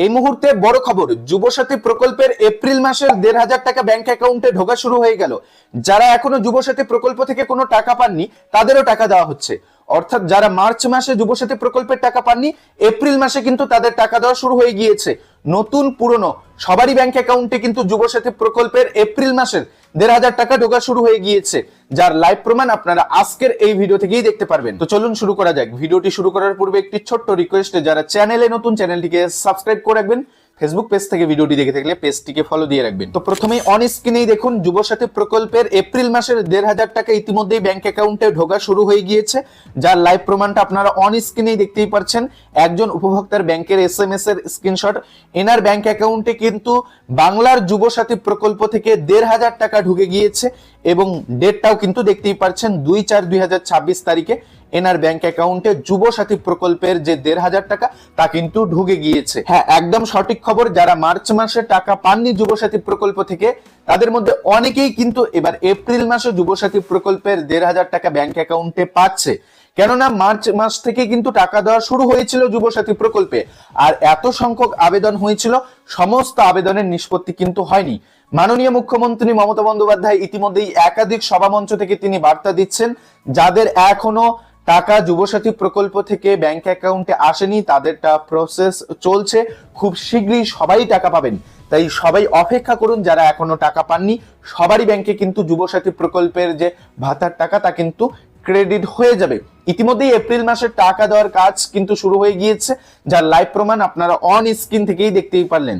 এই মুহূর্তে বড় খবর, যুবসাথী প্রকল্পের এপ্রিল মাসের ১,৫০০ টাকা ব্যাংক অ্যাকাউন্টে ঢোকা শুরু হয়ে গেল। যারা এখনো যুবসাথী প্রকল্প থেকে কোনো টাকা পাননি তাদেরও টাকা দেওয়া হচ্ছে। অর্থাৎ যারা মার্চ মাসে যুবসাথী প্রকল্পের টাকা পাননি, এপ্রিল মাসে কিন্তু তাদের টাকা দেওয়া শুরু হয়ে গিয়েছে। নতুন পুরনো সবারই ব্যাংক অ্যাকাউন্টে কিন্তু যুবসাথী প্রকল্পের এপ্রিল মাসের ১,৫০০ টাকা ঢোকা শুরু হয়ে গিয়েছে, যার লাইভ প্রমাণ আপনারা আজকের এই ভিডিও থেকেই দেখতে পারবেন। তো চলুন শুরু করা যাক। ভিডিওটি শুরু করার পূর্বে একটি ছোট্ট রিকোয়েস্ট, যারা চ্যানেলে নতুন চ্যানেলটিকে সাবস্ক্রাইব করে রাখবেন, ফেসবুক পেজ থেকে ভিডিওটি দেখে থাকলে পেজটিকে ফলো দিয়ে রাখবেন। তো প্রথমেই অন স্ক্রিনেই দেখুন, যুবসাথী প্রকল্পের এপ্রিল মাসের ১,৫০০ টাকা ইতিমধ্যেই ব্যাংক অ্যাকাউন্টে ঢোকা শুরু হয়ে গিয়েছে, যার লাইভ প্রমাণটা আপনারা অন স্ক্রিনেই দেখতেই পাচ্ছেন। একজন উপভোক্তার ব্যাংকের SMS এর স্ক্রিনশট, এনার ব্যাংক অ্যাকাউন্টে কিন্তু বাংলার যুবসাথী প্রকল্প থেকে ১,৫০০ টাকা ঢুকে গিয়েছে এবং ডেটটাও কিন্তু দেখতেই পাচ্ছেন ২/৪/২০২৬ তারিখে এনার ব্যাংক অ্যাকাউন্টে যুবসাথী প্রকল্পের যে ১,৫০০ টাকা তা কিন্তু ঢুকে গিয়েছে। হ্যাঁ, একদম সঠিক খবর। যারা মার্চ মাসে টাকা পাননি যুবসাথী প্রকল্প থেকে, তাদের মধ্যে অনেকেই কিন্তু এবার এপ্রিল মাসে যুবসাথী প্রকল্পের ১,৫০০ টাকা ব্যাংক অ্যাকাউন্টে পাচ্ছে। কেননা মার্চ মাস থেকে কিন্তু টাকা দেওয়া শুরু হয়েছিল যুবসাথী প্রকল্পে, আর এত সংখ্যক আবেদন হয়েছিল, সমস্ত আবেদনের নিষ্পত্তি কিন্তু হয়নি। মাননীয় মুখ্যমন্ত্রী মমতা বন্দ্যোপাধ্যায় ইতিমধ্যেই একাধিক সভামঞ্চ থেকে তিনি বার্তা দিচ্ছেন, যাদের এখনো টাকা যুবসাথী প্রকল্প থেকে ব্যাংক অ্যাকাউন্টে আসেনি, তাদেরটা প্রসেস চলছে, খুব শীঘ্রই সবাই টাকা পাবেন। তাই সবাই অপেক্ষা করুন। যারা এখনো টাকা পাননি, সবারই ব্যাংকে কিন্তু যুবসাথী প্রকল্পের যে ভাতার টাকা তা কিন্তু ক্রেডিট হয়ে যাবে। ইতিমধ্যেই এপ্রিল মাসের টাকা দেওয়ার কাজ কিন্তু শুরু হয়ে গিয়েছে, যার লাইভ প্রমাণ আপনারা অন স্ক্রিন থেকেই দেখতেই পারলেন।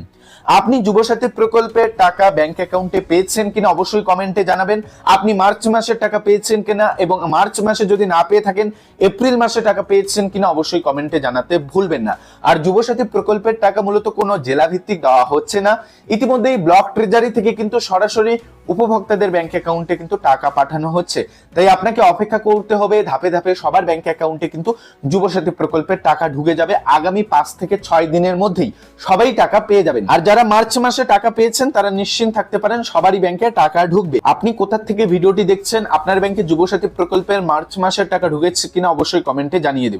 আপনি যুবসাথী প্রকল্পের টাকা ব্যাংক অ্যাকাউন্টে পেয়েছেন কিনা অবশ্যই কমেন্টে জানাবেন। আপনি মার্চ মাসের টাকা পেয়েছেন কিনা, এবং মার্চ মাসে যদি না পেয়ে থাকেন এপ্রিল মাসে টাকা পেয়েছেন কিনা অবশ্যই কমেন্টে জানাতে ভুলবেন না। আর যুবসাথী প্রকল্পের টাকা মূলত কোনো জেলা ভিত্তিক দেওয়া হচ্ছে না, ইতিমধ্যেই ব্লক ট্রেজারি থেকে কিন্তু সরাসরি উপভোক্তাদের ব্যাংক অ্যাকাউন্টে কিন্তু টাকা পাঠানো হচ্ছে। তাই আপনাকে অপেক্ষা করতে হবে, ধাপে ধাপে সবার ব্যাংক অ্যাকাউন্টে কিন্তু যুবসাথী প্রকল্পের টাকা ঢুকে যাবে। আগামী ৫ থেকে ৬ দিনের মধ্যেই সবাই টাকা পেয়ে যাবেন। আর যারা মার্চ মাসে টাকা পেয়েছেন তারা নিশ্চিন্ত থাকতে পারেন, সবারই ব্যাংকে টাকা ঢুকবে। আপনি কোথা থেকে ভিডিওটি দেখছেন, আপনার ব্যাংকে যুবসাথী প্রকল্পের মার্চ মাসের টাকা ঢুকেছে কিনা অবশ্যই কমেন্টে জানিয়ে দেবেন।